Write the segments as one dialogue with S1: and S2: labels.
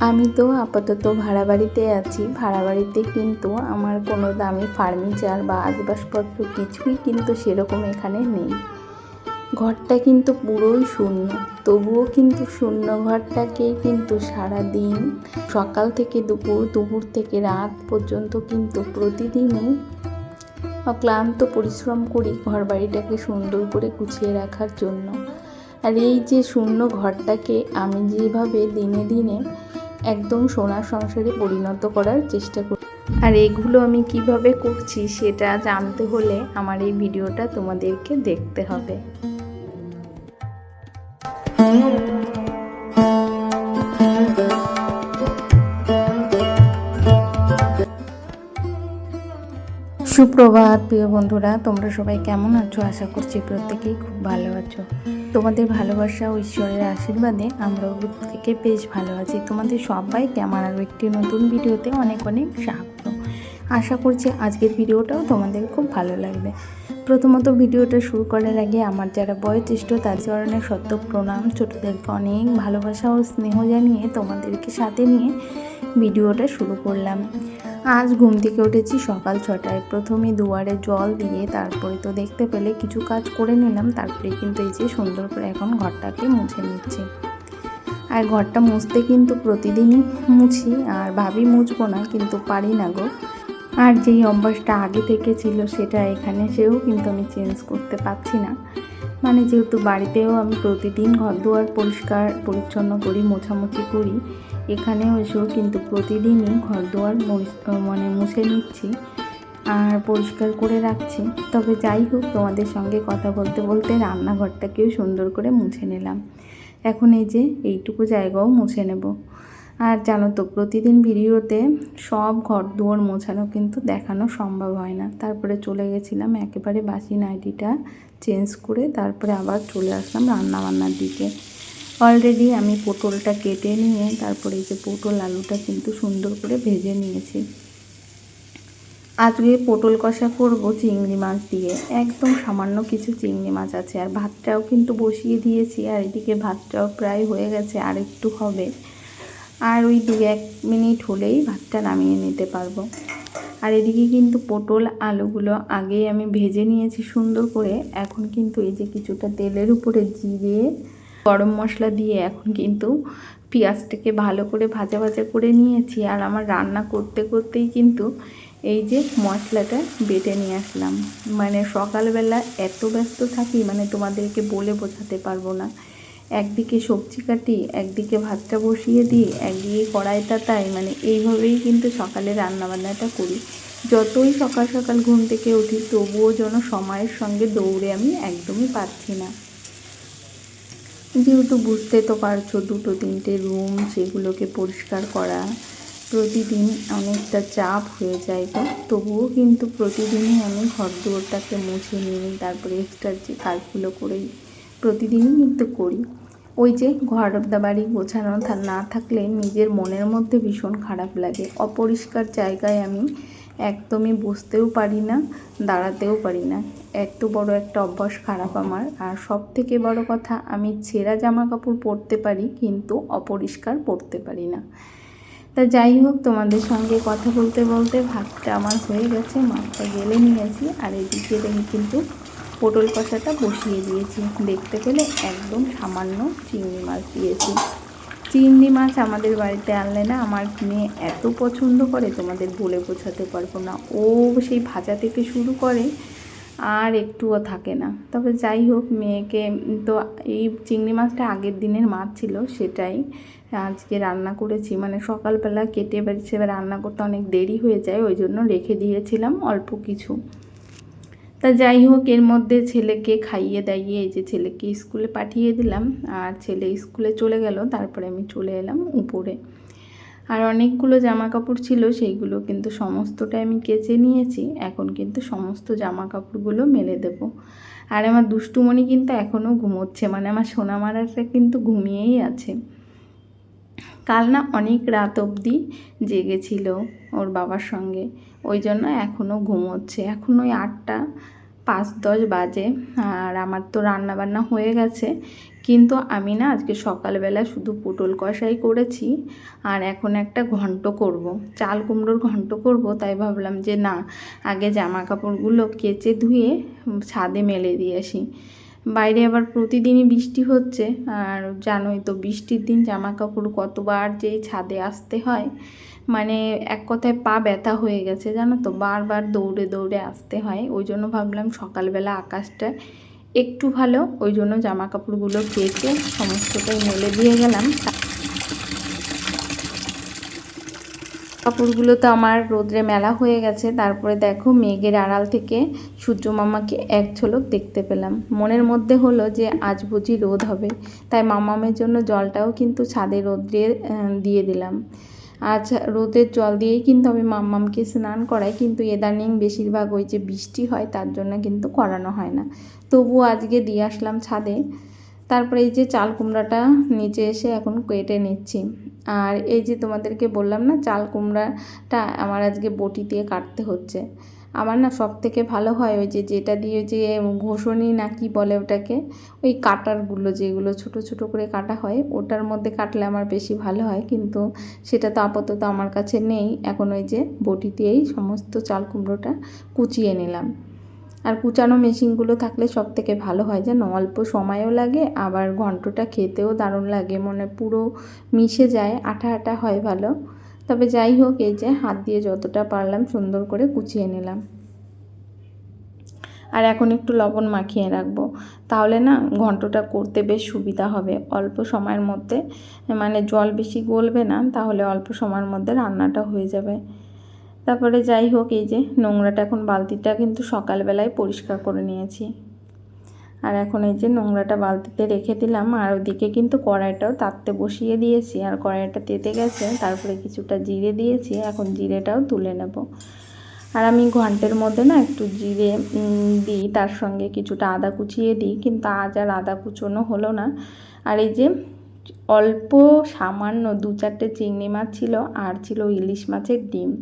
S1: আমি তো আপাতত ভাড়া বাড়িতে আছি। ভাড়া বাড়িতে কিন্তু আমার কোনো দামি ফার্নিচার বা আসবাবপত্র কিছুই কিন্তু সেরকম এখানে নেই। ঘরটা কিন্তু পুরোই শূন্য, তবুও কিন্তু শূন্য ঘরটাকেই কিন্তু সারাদিন সকাল থেকে দুপুর থেকে রাত পর্যন্ত কিন্তু প্রতিদিনই অক্লান্ত পরিশ্রম করি ঘর বাড়িটাকে সুন্দর করে গুছিয়ে রাখার জন্য। আর এই যে শূন্য ঘরটাকে আমি যেভাবে দিনে দিনে একদম সোনার সংসারে পরিণত করার চেষ্টা করি, আর এগুলো আমি কিভাবে করছি সেটা জানতে হলে আমার এই ভিডিওটা তোমাদেরকে দেখতে হবে। সুপ্রভাত প্রিয় বন্ধুরা, তোমরা সবাই কেমন আছো? আশা করছি প্রত্যেকেই খুব ভালো আছো। তোমাদের ভালোবাসা ও ঈশ্বরের আশীর্বাদে আমরাও থেকে বেশ ভালো আছি। তোমাদের সবাইকে আমার আরও একটি নতুন ভিডিওতে অনেক অনেক স্বাগত। আশা করছি আজকের ভিডিওটাও তোমাদের খুব ভালো লাগবে। প্রথমত ভিডিওটা শুরু করার আগে আমার যারা বয়োজ্যেষ্ঠ তাদের চরণে সত্য প্রণাম, ছোটদেরকে অনেক ভালোবাসা ও স্নেহ জানিয়ে তোমাদেরকে সাথে নিয়ে ভিডিওটা শুরু করলাম। আজ ঘুম থেকে উঠেছি সকাল 6টায়। প্রথমে দুয়ারে জল দিয়ে তারপরে তো দেখতে পেলে কিছু কাজ করে নিলাম, তারপরে কিন্তু এই যে সুন্দর করে এখন ঘরটাকে মুছে নিচ্ছি। আর ঘরটা মুছতে কিন্তু প্রতিদিনই মুছি, আর ভাবি মুছবো না কিন্তু পারি না গো। আর যেই অভ্যাসটা আগে থেকে ছিল সেটা এখানে এসেও কিন্তু আমি চেঞ্জ করতে পারছি না। মানে যেহেতু বাড়িতেও আমি প্রতিদিন ঘর দুয়ার পরিষ্কার পরিচ্ছন্ন করি, মোছামুছি করি, এখানেও এসেও কিন্তু প্রতিদিনই ঘর দুয়ার মুছে নিচ্ছি আর পরিষ্কার করে রাখছি। তবে যাই হোক, তোমাদের সঙ্গে কথা বলতে বলতে রান্নাঘরটাকেও সুন্দর করে মুছে নিলাম। এখন এই যে এইটুকু জায়গাও মুছে নেব। আর জানো তো, প্রতিদিন ভিডিওতে সব ঘর দুয়ার মোছানো কিন্তু দেখানো সম্ভব হয় না। তারপরে চলে গেছিলাম একেবারে বাসি নাইটিটা চেঞ্জ করে, তারপরে আবার চলে আসলাম রান্নাবান্নার দিকে। অলরেডি আমি পটলটা কেটে নিয়ে তারপরে এই যে পটল আলুটা কিন্তু সুন্দর করে ভেজে নিয়েছি। আজকে পটল কষা করব চিংড়ি মাছ দিয়ে, একদম সামান্য কিছু চিংড়ি মাছ আছে। আর ভাতটাও কিন্তু বসিয়ে দিয়েছি, আর এদিকে ভাতটাও প্রায় হয়ে গেছে, আর একটু হবে। আর ওই 2-1 মিনিট হলেই ভাতটা নামিয়ে নিতে পারবো। আর এদিকে কিন্তু পটল আলুগুলো আগেই আমি ভেজে নিয়েছি সুন্দর করে। এখন কিন্তু এই যে কিছুটা তেলের উপরে জিরে গরম মশলা দিয়ে এখন কিন্তু পেঁয়াজটাকে ভালো করে ভাজা ভাজা করে নিয়েছি। আর আমার রান্না করতে করতেই কিন্তু এই যে মশলাটা বেটে নিয়ে আসলাম। মানে সকালবেলা এত ব্যস্ত থাকি, মানে তোমাদেরকে বলে বোঝাতে পারবো না। একদিকে সবজি কাটি, একদিকে ভাতটা বসিয়ে দিই, একদিকে কড়াইটা তাই, মানে এইভাবেই কিন্তু সকালে রান্নাবান্নাটা করি। যতই সকাল সকাল ঘুম থেকে উঠি তবুও যেন সময়ের সঙ্গে দৌড়ে আমি একদমই পারছি না। যেহেতু বুঝতে তো পারছো 2-3টে রুম, সেগুলোকে পরিষ্কার করা প্রতিদিন অনেকটা চাপ হয়ে যায়। তো তবুও কিন্তু প্রতিদিনই আমি ঘর দুয়ারটাকে মুছে নিই, তারপরে এক্সট্রা যে কাজগুলো করেই প্রতিদিনই কিন্তু করি। ওই যে ঘর বাড়ি গোছানো না থাকলে নিজের মনের মধ্যে ভীষণ খারাপ লাগে। অপরিষ্কার জায়গায় আমি একদমই বসতেও পারি না, দাঁড়াতেও পারি না। এত বড় একটা অভ্যাস খারাপ আমার। আর সব থেকে বড় কথা, আমি ছেঁড়া জামা কাপড় পরতে পারি কিন্তু অপরিষ্কার পরতে পারি না। তা যাই হোক, তোমাদের সঙ্গে কথা বলতে বলতে ভাতটা আমার হয়ে গেছে, মাছটা গেলে নিয়েছি। আর এদিকে দেখি কিন্তু পটল কষাটা বসিয়ে দিয়েছি। দেখতে পেলে একদম সামান্য চিংড়ি মাছ দিয়েছি। চিংড়ি মাছ আমাদের বাড়িতে আনলে না আমার মেয়ে এত পছন্দ করে, তোমাদের বলে বোঝাতে পারবো না। ও সেই ভাজা থেকে শুরু করে আর একটুও থাকে না। তবে যাই হোক, মেয়েকে তো এই চিংড়ি মাছটা আগের দিনের মাছ ছিল, সেটাই আজকে রান্না করেছি। মানে সকালবেলা কেটে বেরিয়েছে, রান্না করতে অনেক দেরি হয়ে যায়, ওই জন্য রেখে দিয়েছিলাম অল্প কিছু। তা যাই হোক, এর মধ্যে ছেলেকে খাইয়ে দাইয়ে এই যে ছেলেকে স্কুলে পাঠিয়ে দিলাম। আর ছেলে স্কুলে চলে গেল, তারপরে আমি চলে এলাম উপরে। আর অনেকগুলো জামা কাপড় ছিল, সেইগুলো কিন্তু সমস্তটাই আমি কেচে নিয়েছি। এখন কিন্তু সমস্ত জামা কাপড়গুলো মেলে দেব। আর আমার দুষ্টুমণি কিন্তু এখনও ঘুমোচ্ছে, মানে আমার সোনামারাটা কিন্তু ঘুমিয়েই আছে। কাল না অনেক রাত অবধি জেগেছিল ওর বাবার সঙ্গে, ওই জন্য এখনও ঘুমোচ্ছে। এখন ওই 8টা 5:10 বাজে। আর আমার তো রান্না বান্না হয়ে গেছে, কিন্তু আমি না আজকে সকালবেলা শুধু পটল কষাই করেছি। আর এখন একটা ঘন্ট করব, চাল কুমড়োর ঘন্ট করব। তাই ভাবলাম যে না, আগে জামা কাপড়গুলো কেচে ধুয়ে ছাদে মেলে দিয়ে আসি। বাইরে আবার প্রতিদিনই বৃষ্টি হচ্ছে, আর জানোই তো বৃষ্টির দিন জামা কাপড় কতবার যেই ছাদে আসতে হয়, মানে এক কথায় পা ব্যথা হয়ে গেছে জানো তো, বারবার দৌড়ে দৌড়ে আসতে হয়। ওই জন্য ভাবলাম সকালবেলা আকাশটা একটু ভালো, ওই জন্য জামা কাপড়গুলো কেচে সমস্তটাই মেলে দিয়ে গেলাম। কাপড়গুলো তো আমার রোদ্রে মেলা হয়ে গেছে। তারপরে দেখো মেঘের আড়াল থেকে সূর্য মামাকে এক ঝলক দেখতে পেলাম। মনের মধ্যে হলো যে আজ বুঝি রোদ হবে, তাই মামামের জন্য জলটাও কিন্তু ছাদে রোদ্রে দিয়ে দিলাম। আজ রোদের জল দিয়েই কিন্তু আমি মাম্মামকে স্নান করাই, কিন্তু ইদানিং বেশিরভাগ ওই যে বৃষ্টি হয় তার জন্য কিন্তু করানো হয় না। তবুও আজকে দিয়ে আসলাম ছাদে। তারপরে এই যে চাল কুমড়াটা নিচে এসে এখন কেটে নিচ্ছি। আর এই যে তোমাদেরকে বললাম না, চাল কুমড়াটা আমার আজকে বটি দিয়ে কাটতে হচ্ছে। আমার না সব থেকে ভালো হয় ওই যে যেটা দিয়ে যে ঘষণি না কি বলে ওটাকে, ওই কাটারগুলো যেগুলো ছোট ছোট করে কাটা হয়, ওটার মধ্যে কাটলে আমার বেশি ভালো হয়। কিন্তু সেটা তো আপাতত আমার কাছে নেই। এখন ওই যে বটি দিয়েই সমস্ত চাল কুমড়োটা কুচিয়ে নিলাম। আর কুচানো মেশিনগুলো থাকলে সব থেকে ভালো হয়, যেন অল্প সময়ও লাগে, আবার ঘন্টটা খেতেও দারুণ লাগে, মানে পুরো মিশে যায়, আঠা আঠা হয় ভালো। তবে যাই হোক, এই যে হাত দিয়ে যতটা পারলাম সুন্দর করে কুচিয়ে নিলাম। আর এখন একটু লবণ মাখিয়ে রাখবো, তাহলে না ঘন্টটা করতে বেশ সুবিধা হবে। অল্প সময়ের মধ্যে, মানে জল বেশি গলবে না, তাহলে অল্প সময়ের মধ্যে রান্নাটা হয়ে যাবে। তারপরে যাই হোক, এই যে নোংরাটা এখন বালতিটা কিন্তু সকালবেলায় পরিষ্কার করে নিয়েছি। আর এখন এই যে নোংরাটা বালতিতে রেখে দিলাম। আর ওইদিকে কিন্তু কড়াইটাও তাততে বসিয়ে দিয়েছি, আর কড়াইটা তেতে গেছে। তারপরে কিছুটা জিরে দিয়েছি, এখন জিরেটাও তুলে নেব। আর আমি ঘন্টের মধ্যে না একটু জিরে দিই, তার সঙ্গে কিছুটা আদা কুচিয়ে দিই, কিন্তু আজ আর আদা কুচোনো হলো না। আর এই যে অল্প সামান্য 2-4টে চিংড়ি মাছ ছিল, আর ছিল ইলিশ মাছের ডিম,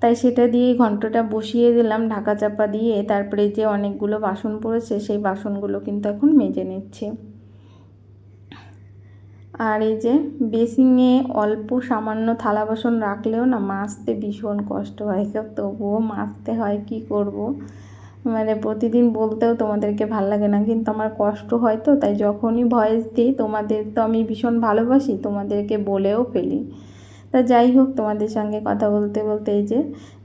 S1: তাই সেটা দিয়ে ঘন্টটা বসিয়ে দিলাম ঢাকা চাপা দিয়ে। তারপরে যে অনেকগুলো বাসন পড়েছে, সেই বাসনগুলো কিন্তু এখন মেজে নিচ্ছি। আর এই যে বেসিংয়ে অল্প সামান্য থালা বাসন রাখলেও না মাজতে ভীষণ কষ্ট হয়, তবুও মাজতে হয়, কি করব। মানে প্রতিদিন বলতেও তোমাদেরকে ভাল লাগে না, কিন্তু আমার কষ্ট হয় তো, তাই যখনই ভয়েস দিই, তোমাদের তো আমি ভীষণ ভালোবাসি, তোমাদেরকে বলেও ফেলি। তা যাই হোক, তোমাদের সঙ্গে কথা বলতে বলতে এই যে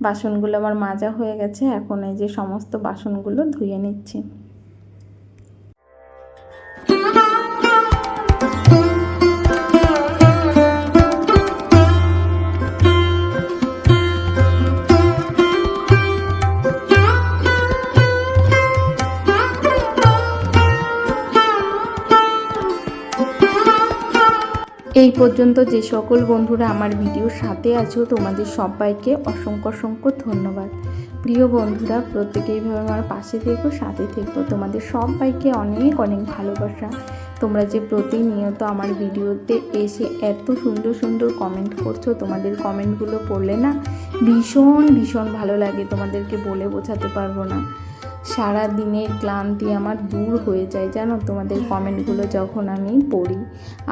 S1: বাসনগুলো আমার মাজা হয়ে গেছে। এখন এই যে সমস্ত বাসনগুলো ধুয়ে নিচ্ছি। এই পর্যন্ত যে সকল বন্ধুরা আমার ভিডিওর সাথে আছো, তোমাদের সবাইকে অসংখ্য অসংখ্য ধন্যবাদ। প্রিয় বন্ধুরা, প্রত্যেকে এইভাবে আমার পাশে থেকো, সাথে থেকো। তোমাদের সবাইকে অনেক অনেক ভালোবাসা। তোমরা যে প্রতিনিয়ত আমার ভিডিওতে এসে এত সুন্দর সুন্দর কমেন্ট করছো, তোমাদের কমেন্টগুলো পড়লে না ভীষণ ভীষণ ভালো লাগে, তোমাদেরকে বলে বোঝাতে পারবো না। সারা দিনের ক্লান্তি আমার দূর হয়ে যায় জানো, তোমাদের কমেন্টগুলো যখন আমি পড়ি।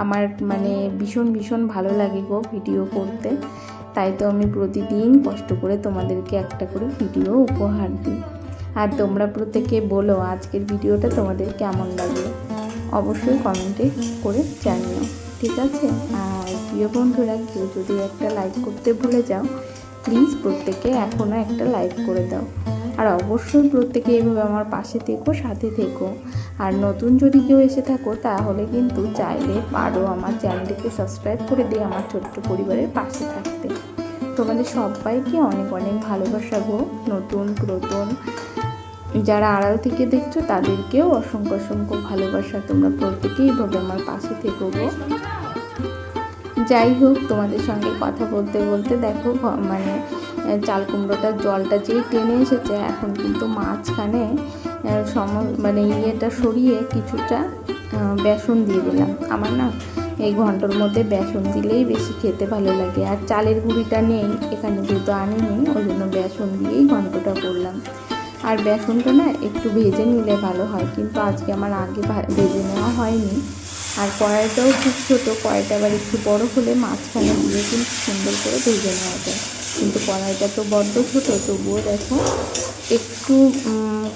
S1: আমার মানে ভীষণ ভীষণ ভালো লাগে গো ভিডিও করতে। তাই তো আমি প্রতিদিন কষ্ট করে তোমাদেরকে একটা করে ভিডিও উপহার দিই। আর তোমরা প্রত্যেকে বলো আজকের ভিডিওটা তোমাদের কেমন লাগলো, অবশ্যই কমেন্টে করে জানিও, ঠিক আছে? আর প্রিয় বন্ধুরা, কেউ যদি একটা লাইক করতে ভুলে যাও, প্লিজ প্রত্যেকে এখনও একটা লাইক করে দাও। আর অবশ্যই প্রত্যেকে এইভাবে আমার পাশে থেকো, সাথে থেকো। আর নতুন যদি কেউ এসে থাকো, তাহলে কিন্তু চাইলে পারো আমার চ্যানেলটিকে সাবস্ক্রাইব করে দিয়ে আমার ছোট্ট পরিবারের পাশে থাকতে। তোমাদের সবাইকে অনেক অনেক ভালোবাসা গো। নতুন পুরাতন যারা আড়াল থেকে দেখছো, তাদেরকেও অসংখ্য অসংখ্য ভালোবাসা। তোমরা প্রত্যেকেই এইভাবে আমার পাশে থেকো গো। যাই হোক, তোমাদের সঙ্গে কথা বলতে বলতে দেখো মানে চাল কুমড়োটার জলটা যেই টেনে এসেছে, এখন কিন্তু মাঝখানে মানে ইয়েটা সরিয়ে কিছুটা বেসন দিয়ে দিলাম। আমার না এই ঘন্টর মধ্যে বেসন দিলেই বেশি খেতে ভালো লাগে। আর চালের গুঁড়িটা নেই এখানে, যেহেতু আনিনি, ওই জন্য বেসন দিয়েই ঘন্টটা করলাম। আর বেসনটা না একটু ভেজে নিলে ভালো হয়, কিন্তু আজকে আমার আগে ভেজে নেওয়া হয়নি। আর কড়াইটাও খুব ছোটো, কড়াইটা আবার একটু বড় হলে মাঝখানে দিয়ে কিন্তু সুন্দর করে ভেজে নেওয়া যায়, কিন্তু কড়াইটা তো বড্ড ছোটো, তবুও দেখো একটু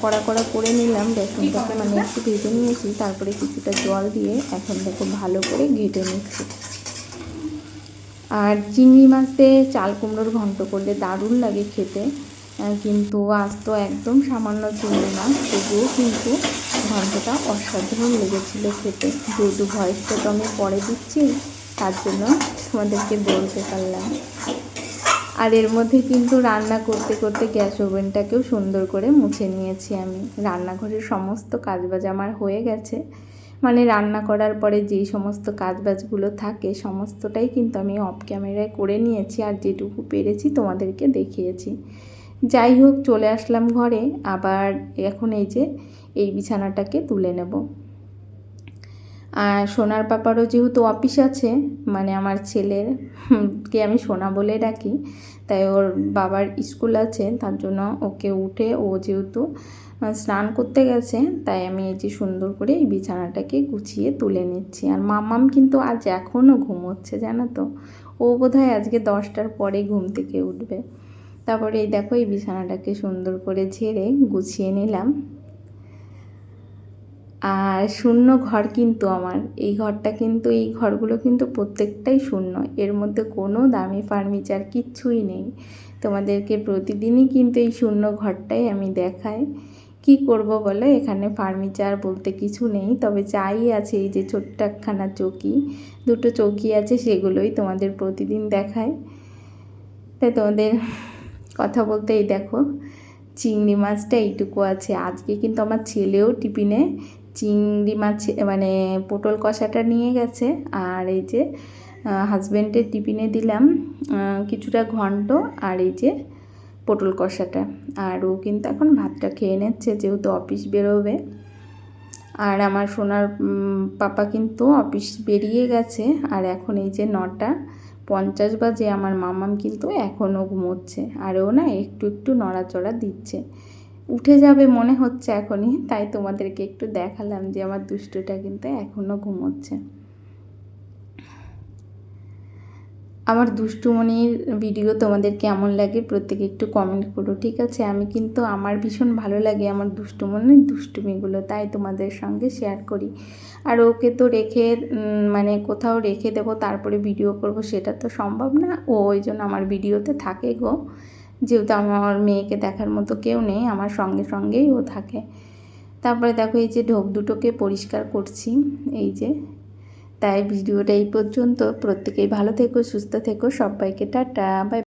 S1: কড়া কড়া করে নিলাম বেসনটাকে, মানে একটু ভেজে নিয়েছি। তারপরে কিছুটা জল দিয়ে এখন দেখো ভালো করে ঘেটে নিচ্ছি। আর চিংড়ি মাছ দিয়ে চাল কুমড়োর ঘন্ট করলে দারুণ লাগে খেতে, কিন্তু আজ তো একদম সামান্য চিংড়ি মাছ, তবুও কিন্তু ঘন্টটা অসাধারণ লেগেছিলো খেতে। যেহেতু ভয়েসটা তো আমি পরে দিচ্ছি, তার জন্য তোমাদেরকে বলতে পারলাম। আর এর মধ্যে কিন্তু রান্না করতে করতে গ্যাস ওভেনটাকেও সুন্দর করে মুছে নিয়েছি আমি। রান্নাঘরের সমস্ত কাজবাজ আমার হয়ে গেছে, মানে রান্না করার পরে যেই সমস্ত কাজবাজগুলো থাকে সমস্তটাই কিন্তু আমি অফ ক্যামেরায় করে নিয়েছি, আর যেটুকু পেরেছি তোমাদেরকে দেখিয়েছি। যাই হোক, চলে আসলাম ঘরে। আবার এখন এই যে এই বিছানাটাকে তুলে নেব। আর সোনার পাপারও যেহেতু অফিস আছে, মানে আমার ছেলের কে আমি সোনা বলে ডাকি, তাই ওর বাবার স্কুল আছে, তার জন্য ওকে উঠে ও যেহেতু স্নান করতে গেছে, তাই আমি এই যে সুন্দর করে এই বিছানাটাকে গুছিয়ে তুলে নিচ্ছি। আর মাম্মাম কিন্তু আজ এখনও ঘুমোচ্ছে, জানো তো, ও বোধহয় আজকে 10টার পরে ঘুম থেকে উঠবে। তারপরে এই দেখো এই বিছানাটাকে সুন্দর করে ঝেড়ে গুছিয়ে নিলাম। আর শূন্য ঘর কিন্তু আমার, এই ঘরটা কিন্তু, এই ঘরগুলো কিন্তু প্রত্যেকটাই শূন্য, এর মধ্যে কোনো দামি ফার্নিচার কিচ্ছুই নেই। তোমাদেরকে প্রতিদিনই কিন্তু এই শূন্য ঘরটাই আমি দেখাই। কি করব বলো, এখানে ফার্নিচার বলতে কিছু নেই, তবে যাই আছে এই যে ছোট্ট একখানা চৌকি, দুটো চৌকি আছে, সেগুলোই তোমাদের প্রতিদিন দেখায়। তাই তোমাদের কথা বলতে এই দেখো চিংড়ি মাছটা এইটুকু আছে। আজকে কিন্তু আমার ছেলেও টিফিনে চিংড়ি মাছ মানে পটল কষাটা নিয়ে গেছে, আর এই যে হাজব্যান্ডের টিফিনে দিলাম কিছুটা ঘন্ট আর এই যে পটল কষাটা। আর ও কিন্তু এখন ভাতটা খেয়ে নিচ্ছে, যেহেতু অফিস বেরোবে। আর আমার সোনার পাপা কিন্তু অফিস বেরিয়ে গেছে, আর এখন এই যে 9:50 বাজে, আমার মামাম কিন্তু এখনও ঘুমোচ্ছে, আর ও না একটু একটু নড়াচড়া দিচ্ছে, উঠে যাবে মনে হচ্ছে এখনই। তাই তোমাদেরকে একটু দেখালাম যে আমার দুষ্টুটা কিন্তু এখনও ঘুমোচ্ছে। আমার দুষ্টুমনির ভিডিও তোমাদের কেমন লাগে প্রত্যেকে একটু কমেন্ট করো, ঠিক আছে? আমি কিন্তু আমার ভীষণ ভালো লাগে আমার দুষ্টুমনির দুষ্টুমিগুলো, তাই তোমাদের সঙ্গে শেয়ার করি। আর ওকে তো রেখে মানে কোথাও রেখে দেবো তারপরে ভিডিও করব, সেটা তো সম্ভব না। ওই জন্য আমার ভিডিওতে থাকে গো, যেহেতু আমার মেয়েকে দেখার মতো কেউ নেই, আমার সঙ্গে সঙ্গেই ও থাকে। তারপরে দেখো এই যে ঢোক দুটোকে পরিষ্কার করছি, এই যে। তাই ভিডিওটা এই পর্যন্ত। প্রত্যেকেই ভালো থেকো, সুস্থ থেকো, সবাইকে টাটা, বাই।